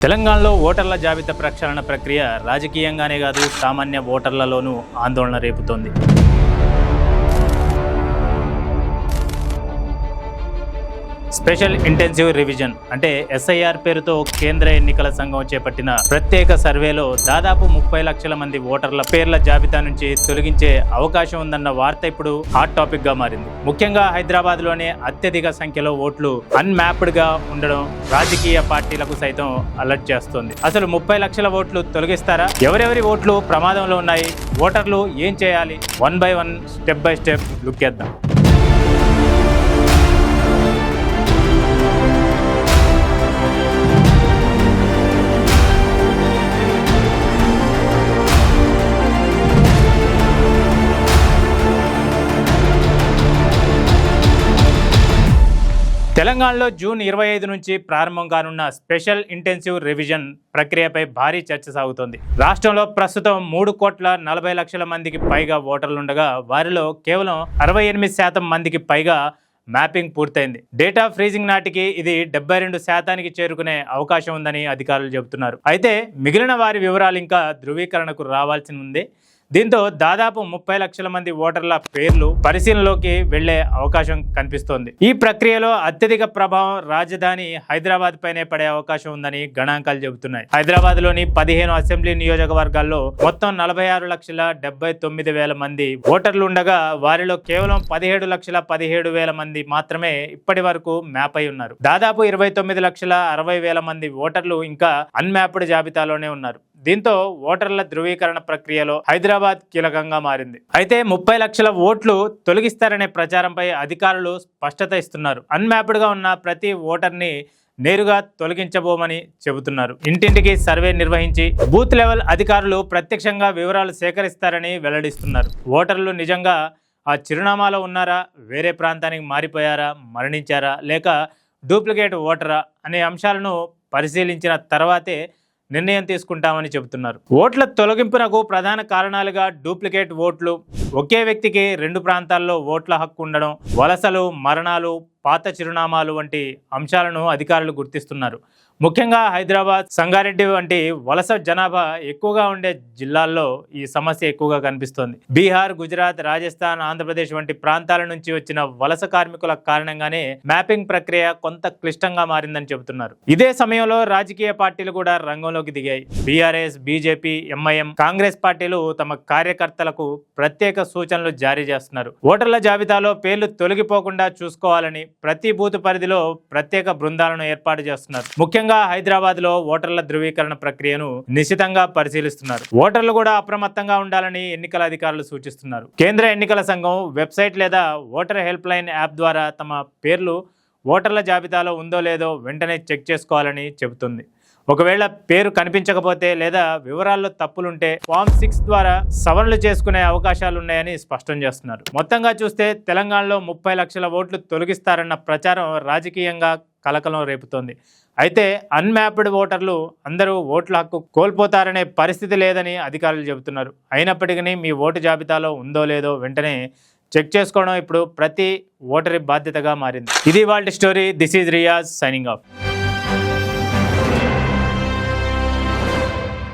తెలంగాణలో ఓటర్ల జాబితా ప్రక్షాళన ప్రక్రియ రాజకీయంగానే కాదు సామాన్య ఓటర్లలోనూ ఆందోళన రేపుతోంది. స్పెషల్ ఇంటెన్సివ్ రివిజన్ అంటే ఎస్ఐఆర్ పేరుతో కేంద్ర ఎన్నికల సంఘం చేపట్టిన ప్రత్యేక సర్వేలో దాదాపు 30 లక్షల మంది ఓటర్ల పేర్ల జాబితా నుంచి తొలగించే అవకాశం ఉందన్న వార్త ఇప్పుడు హాట్ టాపిక్ గా మారింది. ముఖ్యంగా హైదరాబాద్ లోనే అత్యధిక సంఖ్యలో ఓట్లు అన్మ్యాప్డ్ గా ఉండడం రాజకీయ పార్టీలకు సైతం అలర్ట్ చేస్తోంది. అసలు 30 లక్షల ఓట్లు తొలగిస్తారా? ఎవరెవరి ఓట్లు ప్రమాదంలో ఉన్నాయి? ఓటర్లు ఏం చేయాలి? 1 by 1 step by step look చేద్దాం. తెలంగాణలో జూన్ 25 నుంచి ప్రారంభం కానున్న స్పెషల్ ఇంటెన్సివ్ రివిజన్ ప్రక్రియపై భారీ చర్చ సాగుతోంది. రాష్ట్రంలో ప్రస్తుతం 3,40,00,000 మందికి పైగా ఓటర్లుండగా వారిలో కేవలం 68% మందికి పైగా మ్యాపింగ్ పూర్తయింది. డేటా ఫ్రీజింగ్ నాటికి ఇది 72% చేరుకునే అవకాశం ఉందని అధికారులు చెబుతున్నారు. అయితే మిగిలిన వారి వివరాలు ఇంకా ధృవీకరణకు రావాల్సి ఉంది. దీంతో దాదాపు 30 లక్షల మంది ఓటర్ల పేర్లు పరిశీలనలోకి వెళ్లే అవకాశం కనిపిస్తోంది. ఈ ప్రక్రియలో అత్యధిక ప్రభావం రాజధాని హైదరాబాద్ పైనే పడే అవకాశం ఉందని గణాంకాలు చెబుతున్నాయి. హైదరాబాద్ లోని 15 అసెంబ్లీ నియోజకవర్గాల్లో మొత్తం 46,79,000 మంది ఓటర్లు ఉండగా వారిలో కేవలం 17,17,000 మంది మాత్రమే ఇప్పటి వరకు మ్యాప్ అయి ఉన్నారు. దాదాపు 29,60,000 మంది ఓటర్లు ఇంకా అన్మ్యాప్డ్ జాబితాలోనే ఉన్నారు. దీంతో ఓటర్ల ధృవీకరణ ప్రక్రియలో హైదరాబాద్ కీలకంగా మారింది. అయితే 30 లక్షల ఓట్లు తొలగిస్తారనే ప్రచారంపై అధికారులు స్పష్టత ఇస్తున్నారు. అన్మ్యాప్డ్ గా ఉన్న ప్రతి ఓటర్ని నేరుగా తొలగించబోమని చెబుతున్నారు. ఇంటింటికి సర్వే నిర్వహించి బూత్ లెవెల్ అధికారులు ప్రత్యక్షంగా వివరాలు సేకరిస్తారని వెల్లడిస్తున్నారు. ఓటర్లు నిజంగా ఆ చిరునామాలో ఉన్నారా, వేరే ప్రాంతానికి మారిపోయారా, మరణించారా, లేక డూప్లికేట్ ఓటరా అనే అంశాలను పరిశీలించిన తర్వాతే నిర్ణయం తీసుకుంటామని చెబుతున్నారు. ఓట్ల తొలగింపునకు ప్రధాన కారణాలుగా డూప్లికేట్ ఓట్లు, ఒకే వ్యక్తికి 2 ప్రాంతాల్లో ఓట్ల హక్కు ఉండడం, వలసలు, మరణాలు, పాత చిరునామాలు వంటి అంశాలను అధికారులు గుర్తిస్తున్నారు. ముఖ్యంగా హైదరాబాద్, సంగారెడ్డి వంటి వలస జనాభా ఎక్కువగా ఉండే జిల్లాల్లో ఈ సమస్య ఎక్కువగా కనిపిస్తోంది. బీహార్, గుజరాత్, రాజస్థాన్, ఆంధ్రప్రదేశ్ వంటి ప్రాంతాల నుంచి వచ్చిన వలస కార్మికుల కారణంగానే మ్యాపింగ్ ప్రక్రియ కొంత క్లిష్టంగా మారిందని చెబుతున్నారు. ఇదే సమయంలో రాజకీయ పార్టీలు కూడా రంగంలోకి దిగాయి. బీఆర్ఎస్, బీజేపీ, ఎంఐఎం, కాంగ్రెస్ పార్టీలు తమ కార్యకర్తలకు ప్రత్యేక సూచనలు జారీ చేస్తున్నారు. ఓటర్ల జాబితాలో పేర్లు తొలగిపోకుండా చూసుకోవాలని ప్రతి బూత్ పరిధిలో ప్రత్యేక బృందాలను ఏర్పాటు చేస్తున్నారు. ముఖ్యంగా హైదరాబాద్ లో ఓటర్ల ధృవీకరణ ప్రక్రియను నిశితంగా పరిశీలిస్తున్నారు. ఓటర్లు కూడా అప్రమత్తంగా ఉండాలని ఎన్నికల అధికారులు సూచిస్తున్నారు. కేంద్ర ఎన్నికల సంఘం వెబ్సైట్ లేదా ఓటర్ హెల్ప్ లైన్ యాప్ ద్వారా తమ పేర్లు ఓటర్ల జాబితాలో ఉందో లేదో వెంటనే చెక్ చేసుకోవాలని చెబుతుంది. ఒకవేళ పేరు కనిపించకపోతే లేదా వివరాల్లో తప్పులుంటే ఫామ్ 6 ద్వారా సవరణలు చేసుకునే అవకాశాలున్నాయని స్పష్టం చేస్తున్నారు. మొత్తంగా చూస్తే తెలంగాణలో 30 లక్షల ఓట్లు తొలగిస్తారన్న ప్రచారం రాజకీయంగా కలకలం రేపుతోంది. అయితే అన్మ్యాప్డ్ ఓటర్లు అందరూ ఓట్ల హక్కు కోల్పోతారనే పరిస్థితి లేదని అధికారులు చెబుతున్నారు. అయినప్పటికీ మీ ఓటు జాబితాలో ఉందో లేదో వెంటనే చెక్ చేసుకోవడం ఇప్పుడు ప్రతి ఓటరి బాధ్యతగా మారింది. ఇది వాళ్ళ story. This is Riyaz signing off.